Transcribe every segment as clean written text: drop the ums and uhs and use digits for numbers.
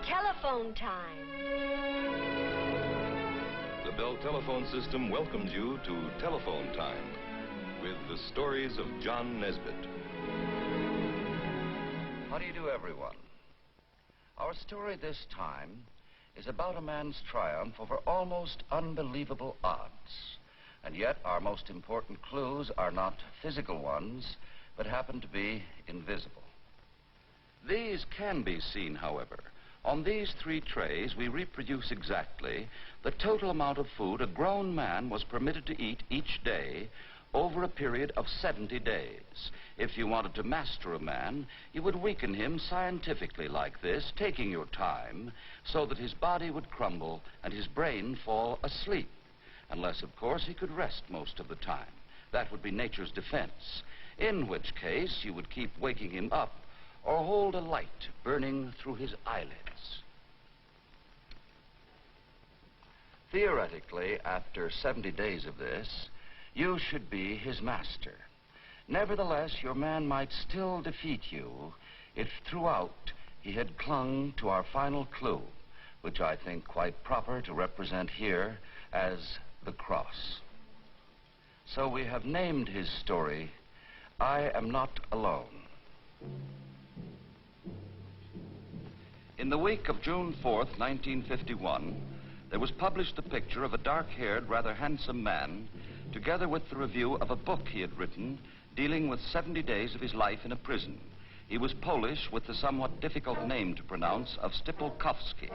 Telephone time. The Bell telephone system welcomes you to Telephone Time with the stories of John Nesbitt. How do you do, everyone? Our story this time is about a man's triumph over almost unbelievable odds. And yet our most important clues are not physical ones, but happen to be invisible. These can be seen, however. On these 3 trays, we reproduce exactly the total amount of food a grown man was permitted to eat each day over a period of 70 days. If you wanted to master a man, you would weaken him scientifically like this, taking your time, so that his body would crumble and his brain fall asleep. Unless, of course, he could rest most of the time. That would be nature's defense. In which case, you would keep waking him up or hold a light burning through his eyelids. Theoretically, after 70 days of this, you should be his master. Nevertheless, your man might still defeat you if throughout he had clung to our final clue, which I think quite proper to represent here as the cross. So we have named his story, I Am Not Alone. In the week of June 4th, 1951, there was published the picture of a dark-haired, rather handsome man, together with the review of a book he had written dealing with 70 days of his life in a prison. He was Polish, with the somewhat difficult name to pronounce of Stypulkowski.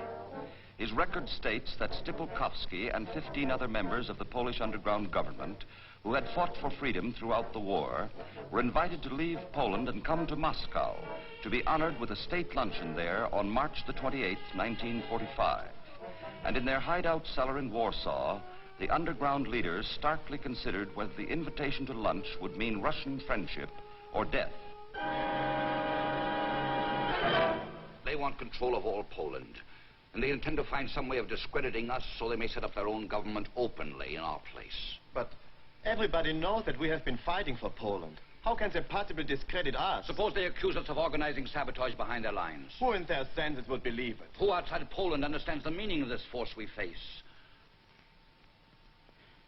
His record states that Stypulkowski and 15 other members of the Polish underground government who had fought for freedom throughout the war were invited to leave Poland and come to Moscow to be honored with a state luncheon there on March the 28th, 1945. And in their hideout cellar in Warsaw, the underground leaders starkly considered whether the invitation to lunch would mean Russian friendship or death. They want control of all Poland, and they intend to find some way of discrediting us so they may set up their own government openly in our place. But everybody knows that we have been fighting for Poland. How can they possibly discredit us? Suppose they accuse us of organizing sabotage behind their lines. Who in their senses would believe it? Who outside Poland understands the meaning of this force we face?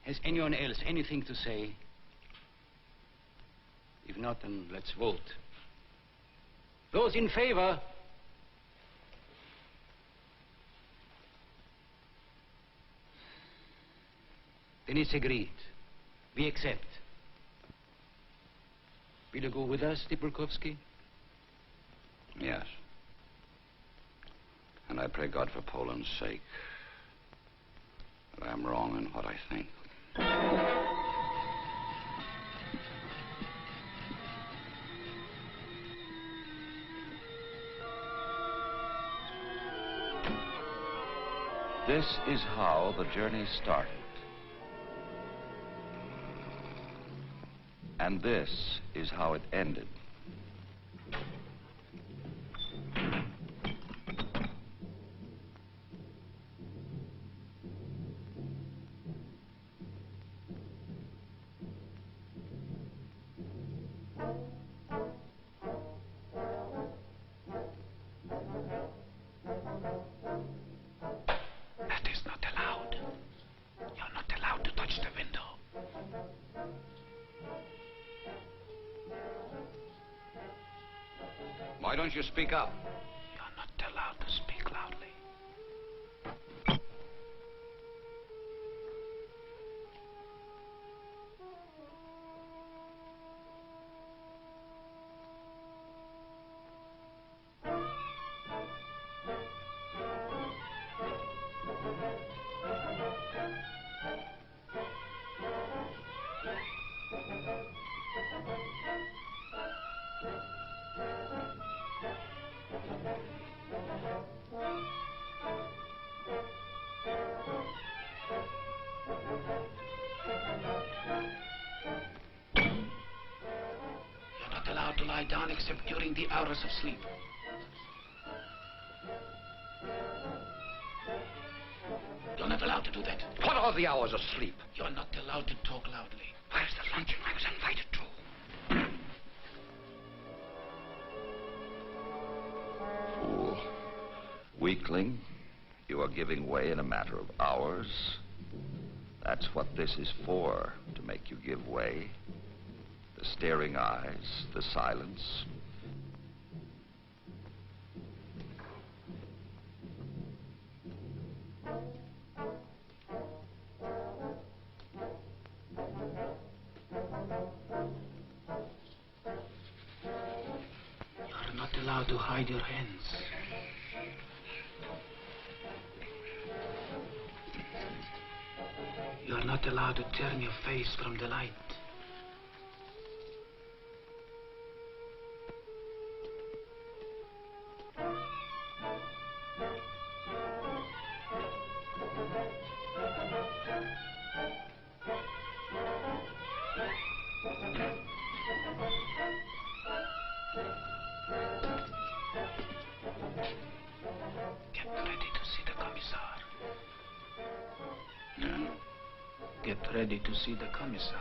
Has anyone else anything to say? If not, then let's vote. Those in favor? Then it's agreed. We accept. Will you go with us, Stypulkowski? Yes. And I pray God for Poland's sake that I'm wrong in what I think. This is how the journey started. And this is how it ended. That is not allowed. You're not allowed to touch the window. Why don't you speak up? You're not allowed to speak loudly. Lie down except during the hours of sleep. You're not allowed to do that. What are the hours of sleep? You're not allowed to talk loudly. Where's the luncheon I was invited to? Fool. Weakling, you are giving way in a matter of hours. That's what this is for, to make you give way. The staring eyes, the silence. You're not allowed to hide your hands. You're not allowed to turn your face from the light. Get ready to see the Commissar. No. Get ready to see the Commissar.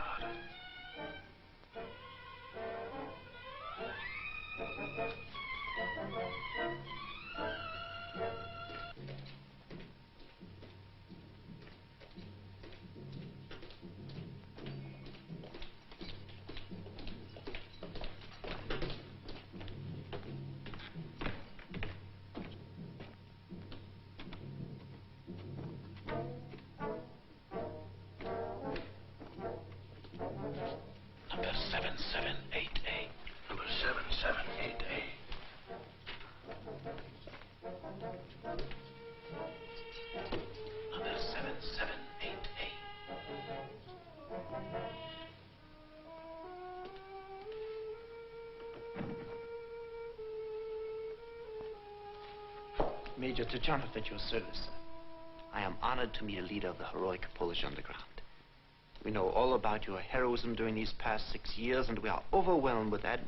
Number 778A. Number 778A. Number 778A. Major Tachanov, at your service. I am honored to meet a leader of the heroic Polish underground. We know all about your heroism during these past 6 years, and we are overwhelmed with that.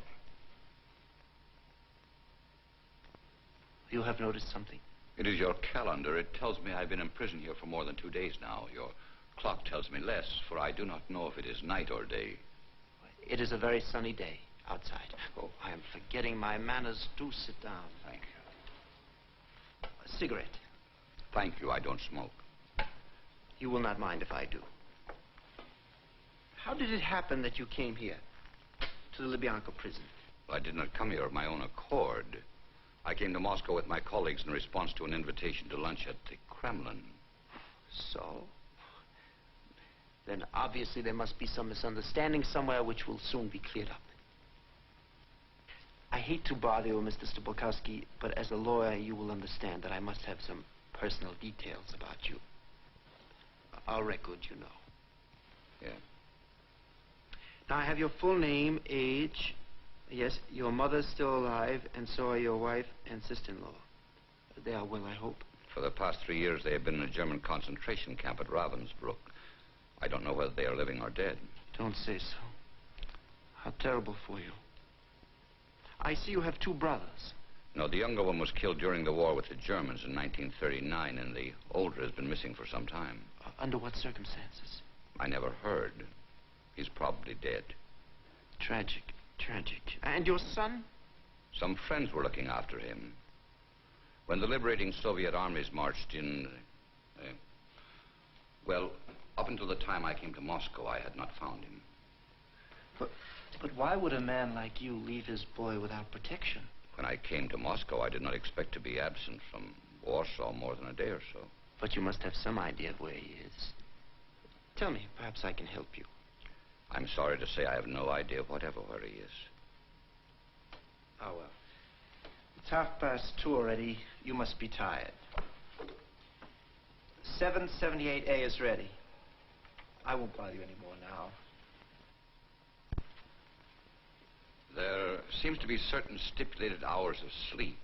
You have noticed something? It is your calendar. It tells me I've been in prison here for more than 2 days now. Your clock tells me less, for I do not know if it is night or day. It is a very sunny day outside. Oh, I am forgetting my manners. Do sit down. Thank you. A cigarette. Thank you. I don't smoke. You will not mind if I do. How did it happen that you came here, to the Lubyanka prison? Well, I did not come here of my own accord. I came to Moscow with my colleagues in response to an invitation to lunch at the Kremlin. So? Then obviously there must be some misunderstanding somewhere which will soon be cleared up. I hate to bother you, Mr. Stypulkowski, but as a lawyer you will understand that I must have some personal details about you. Our record, you know. Yeah. Now, I have your full name, age. Yes, your mother's still alive, and so are your wife and sister-in-law. They are well, I hope. For the past 3 years, they have been in a German concentration camp at Ravensbrück. I don't know whether they are living or dead. Don't say so. How terrible for you. I see you have 2 brothers. No, the younger one was killed during the war with the Germans in 1939, and the older has been missing for some time. Under what circumstances? I never heard. He's probably dead. Tragic, tragic. And your son? Some friends were looking after him. When the liberating Soviet armies marched in... well, up until the time I came to Moscow, I had not found him. But why would a man like you leave his boy without protection? When I came to Moscow, I did not expect to be absent from Warsaw more than a day or so. But you must have some idea of where he is. Tell me, perhaps I can help you. I'm sorry to say I have no idea whatever where he is. Oh, well. It's 2:30 already. You must be tired. 778A is ready. I won't bother you anymore now. There seems to be certain stipulated hours of sleep.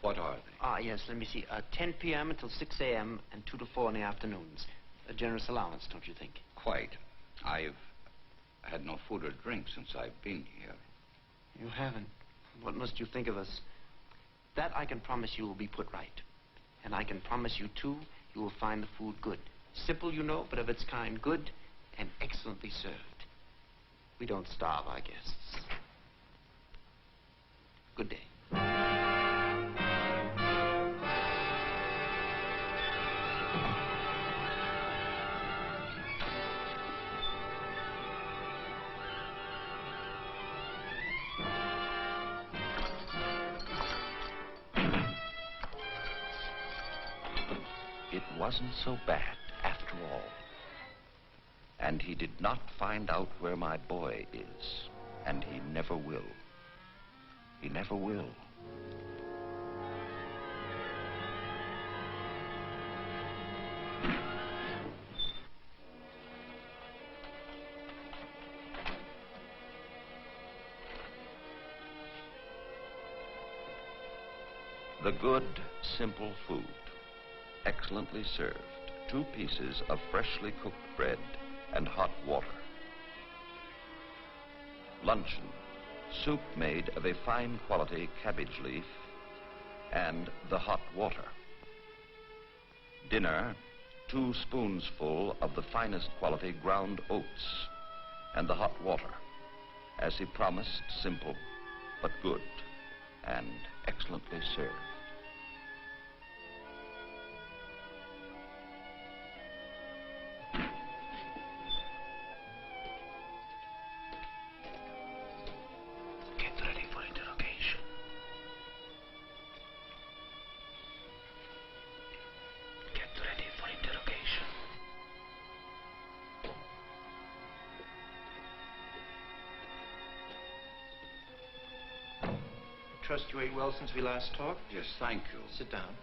What are they? Yes, let me see. 10 p.m. until 6 a.m. and 2 to 4 in the afternoons. A generous allowance, don't you think? Quite. I've had no food or drink since I've been here. You haven't. What must you think of us? That I can promise you will be put right. And I can promise you, too, you will find the food good. Simple, you know, but of its kind. Good and excellently served. We don't starve our guests. Good day. it wasn't so bad after all. And he did not find out where my boy is. And he never will. He never will. The good, simple food, excellently served, 2 pieces of freshly cooked bread and hot water. Luncheon, soup made of a fine quality cabbage leaf and the hot water. Dinner, 2 spoonsful of the finest quality ground oats and the hot water. As he promised, simple but good and excellently served. Trust you ate well since we last talked? Yes, thank you. Sit down.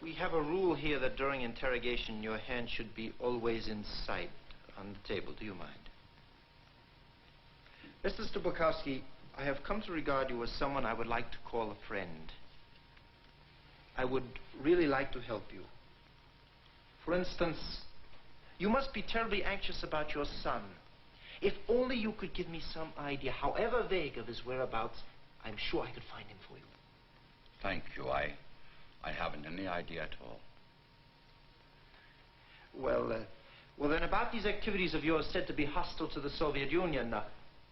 We have a rule here that during interrogation, your hand should be always in sight on the table. Do you mind? Mr. Stypulkowski, I have come to regard you as someone I would like to call a friend. I would really like to help you. For instance, you must be terribly anxious about your son. If only you could give me some idea, however vague, of his whereabouts, I'm sure I could find him for you. Thank you. I haven't any idea at all. Well, then about these activities of yours said to be hostile to the Soviet Union,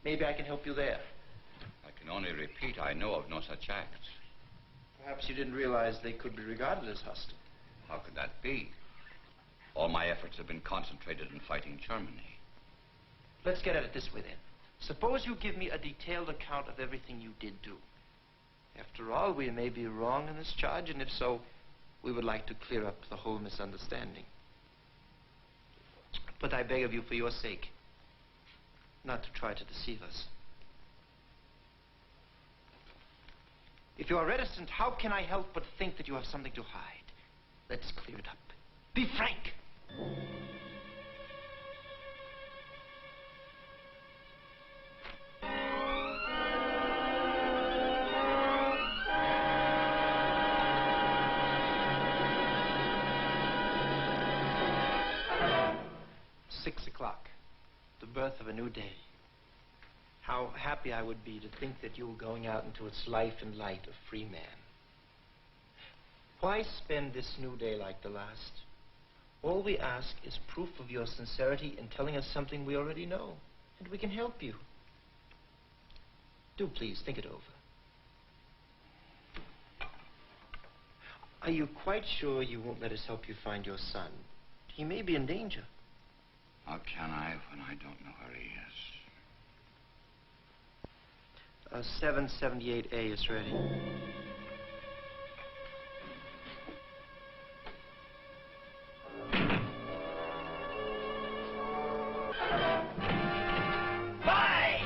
maybe I can help you there. I can only repeat, I know of no such acts. Perhaps you didn't realize they could be regarded as hostile. How could that be? All my efforts have been concentrated in fighting Germany. Let's get at it this way, then. Suppose you give me a detailed account of everything you did do. After all, we may be wrong in this charge, and if so, we would like to clear up the whole misunderstanding. But I beg of you, for your sake, not to try to deceive us. If you are reticent, how can I help but think that you have something to hide? Let's clear it up. Be frank! 6 o'clock, the birth of a new day. How happy I would be to think that you were going out into its life and light a free man. Why spend this new day like the last? All we ask is proof of your sincerity in telling us something we already know, and we can help you. Do please think it over. Are you quite sure you won't let us help you find your son? He may be in danger. How can I when I don't know where he is? 778A is ready. Lies!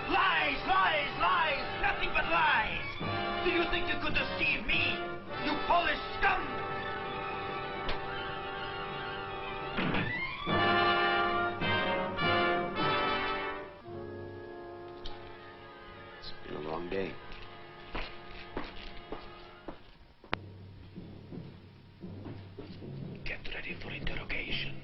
Lies, lies, lies! Nothing but lies! Do you think you could deceive me, you Polish scum? Been a long day. Get ready for interrogation.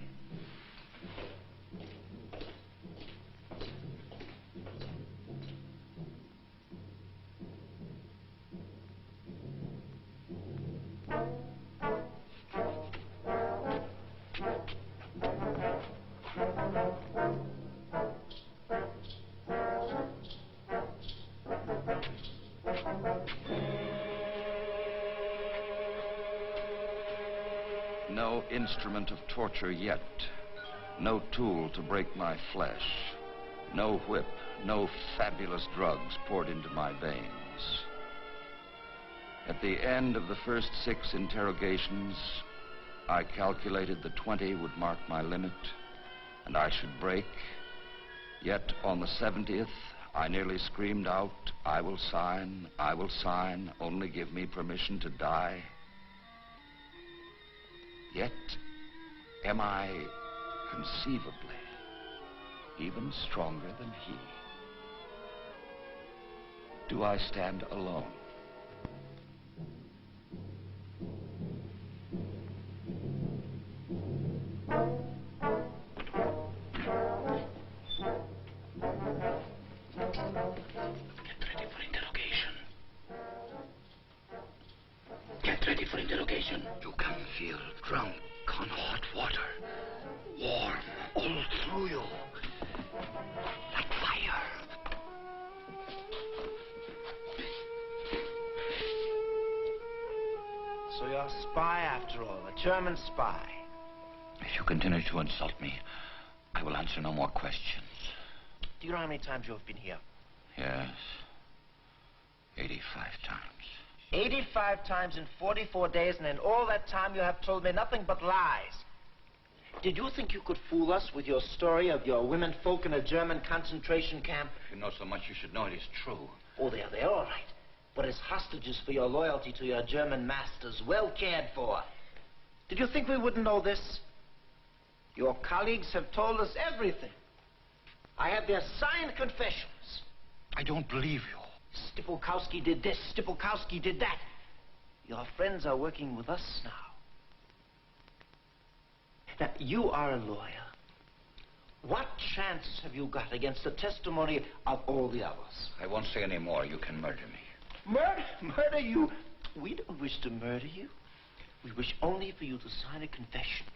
No instrument of torture yet. No tool to break my flesh. No whip, no fabulous drugs poured into my veins. At the end of the first 6 interrogations, I calculated that 20 would mark my limit, and I should break. Yet on the 70th, I nearly screamed out, I will sign, only give me permission to die. Yet, am I conceivably even stronger than he? Do I stand alone? You can feel drunk on hot water, warm all through you, like fire. So you're a spy after all, a German spy. If you continue to insult me, I will answer no more questions. Do you know how many times you have been here? Yes, 85 times. 85 times in 44 days, and in all that time you have told me nothing but lies. Did you think you could fool us with your story of your women folk in a German concentration camp? If you know so much, you should know it is true. Oh, they're all right. But as hostages for your loyalty to your German masters, well cared for. Did you think we wouldn't know this? Your colleagues have told us everything. I have their signed confessions. I don't believe you. Stypulkowski did this, Stypulkowski did that. Your friends are working with us now. Now, you are a lawyer. What chance have you got against the testimony of all the others? I won't say any more. You can murder me. Murder you? We don't wish to murder you. We wish only for you to sign a confession.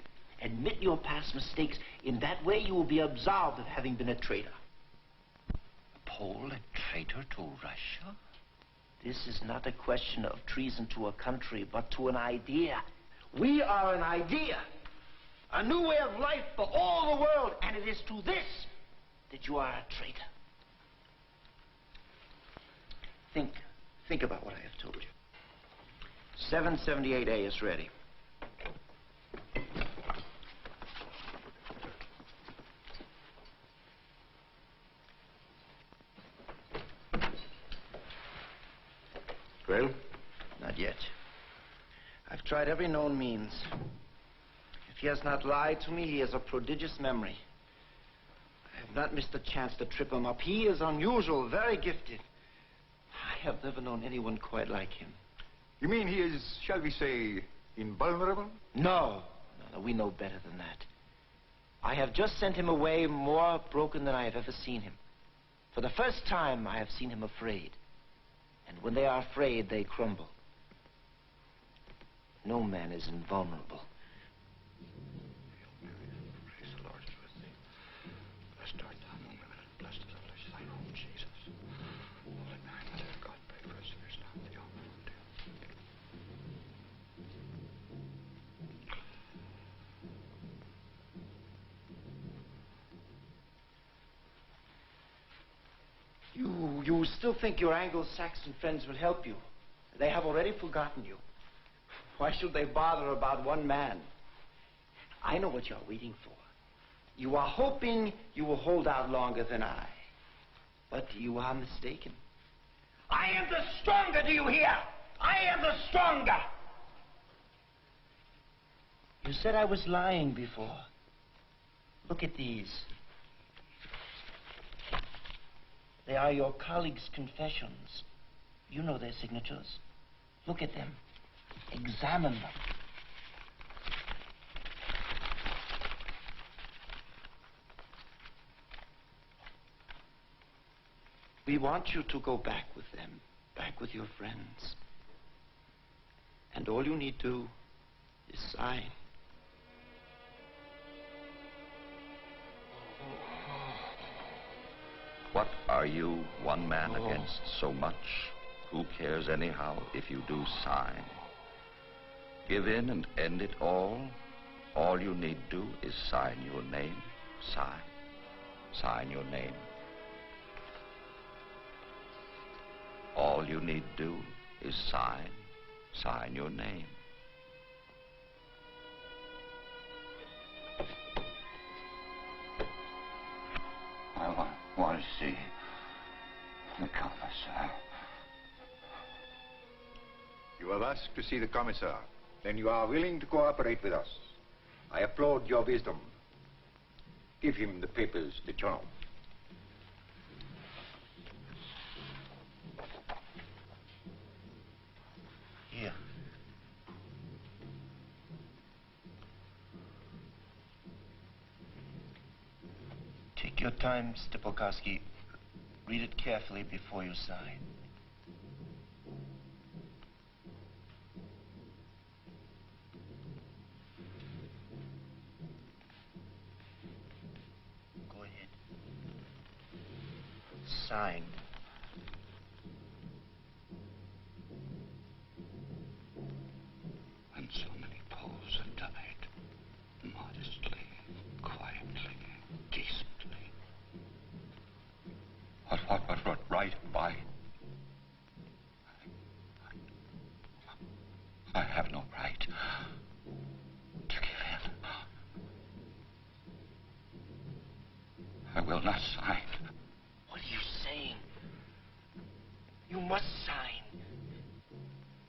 Admit your past mistakes. In that way, you will be absolved of having been a traitor. Pole, a traitor to Russia? This is not a question of treason to a country, but to an idea. We are an idea. A new way of life for all the world, and it is to this that you are a traitor. Think about what I have told you. 778A is ready. Well? Not yet. I've tried every known means. If he has not lied to me, he has a prodigious memory. I have not missed a chance to trip him up. He is unusual, very gifted. I have never known anyone quite like him. You mean he is, shall we say, invulnerable? No, we know better than that. I have just sent him away more broken than I have ever seen him. For the first time, I have seen him afraid. And when they are afraid, they crumble. No man is invulnerable. Praise the Lord is with thee. Blessed art thou among women, and blessed is the flesh of thy womb, Jesus. Holy Mary, Mother of God, pray for us sinners now and at the hour of our death. You still think your Anglo-Saxon friends will help you? They have already forgotten you. Why should they bother about one man? I know what you're waiting for. You are hoping you will hold out longer than I. But you are mistaken. I am the stronger, do you hear? I am the stronger. You said I was lying before. Look at these. They are your colleagues' confessions. You know their signatures. Look at them. Examine them. We want you to go back with them, back with your friends. And all you need do is sign. What are you, one man against so much? Who cares anyhow if you do sign? Give in and end it all. All you need do is sign your name. Sign. Sign your name. All you need do is sign Sign your name. I want to see the commissar. You have asked to see the commissar. Then you are willing to cooperate with us. I applaud your wisdom. Give him the papers, de Trump. Here. Take your time, Stypulkowski. Read it carefully before you sign. Go ahead. Sign. And so many Poles have died. Modestly, quietly, decently. What right have I? I have no right to give in. I will not sign. What are you saying? You must sign.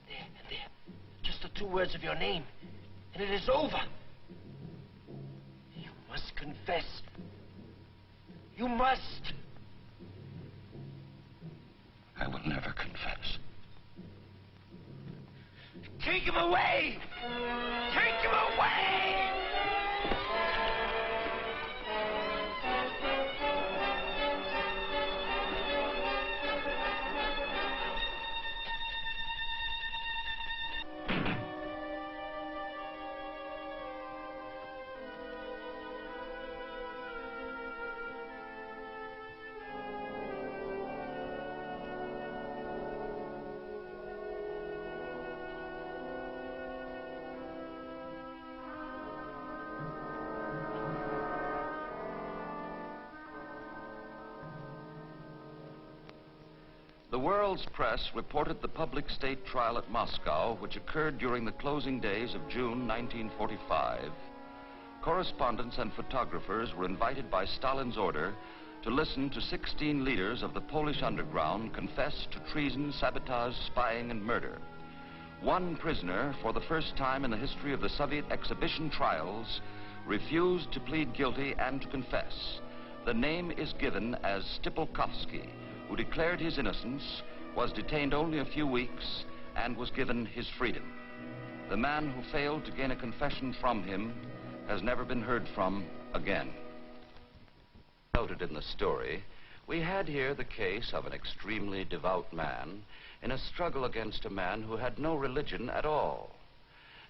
There. Just the 2 words of your name, and it is over. You must confess. You must. I will never confess. Take him away! Take him away! The world's press reported the public state trial at Moscow, which occurred during the closing days of June 1945. Correspondents and photographers were invited by Stalin's order to listen to 16 leaders of the Polish underground confess to treason, sabotage, spying, and murder. One prisoner, for the first time in the history of the Soviet exhibition trials, refused to plead guilty and to confess. The name is given as Stypulkowski, who declared his innocence, was detained only a few weeks, and was given his freedom. The man who failed to gain a confession from him has never been heard from again. Noted in the story, we had here the case of an extremely devout man in a struggle against a man who had no religion at all.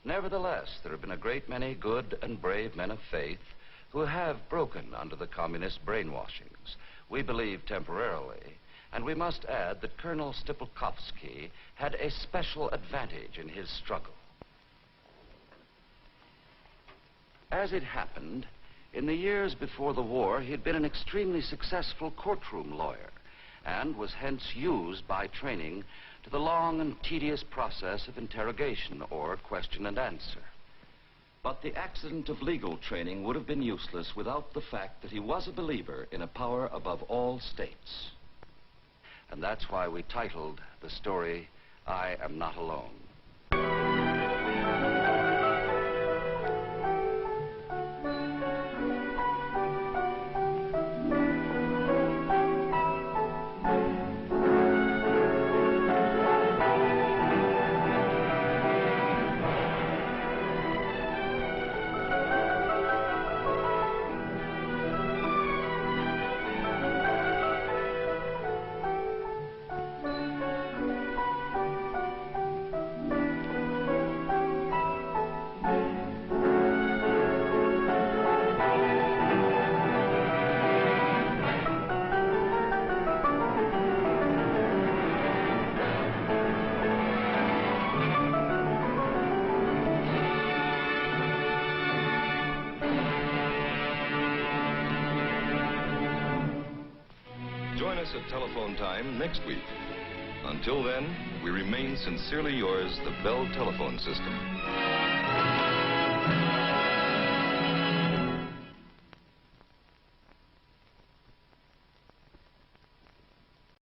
Nevertheless, there have been a great many good and brave men of faith who have broken under the communist brainwashings, we believe temporarily. And we must add that Colonel Stypulkowski had a special advantage in his struggle. As it happened, in the years before the war, he had been an extremely successful courtroom lawyer and was hence used by training to the long and tedious process of interrogation or question and answer. But the accident of legal training would have been useless without the fact that he was a believer in a power above all states. And that's why we titled the story, I Am Not Alone. Join us at telephone time next week. Until then, we remain sincerely yours, the Bell Telephone System.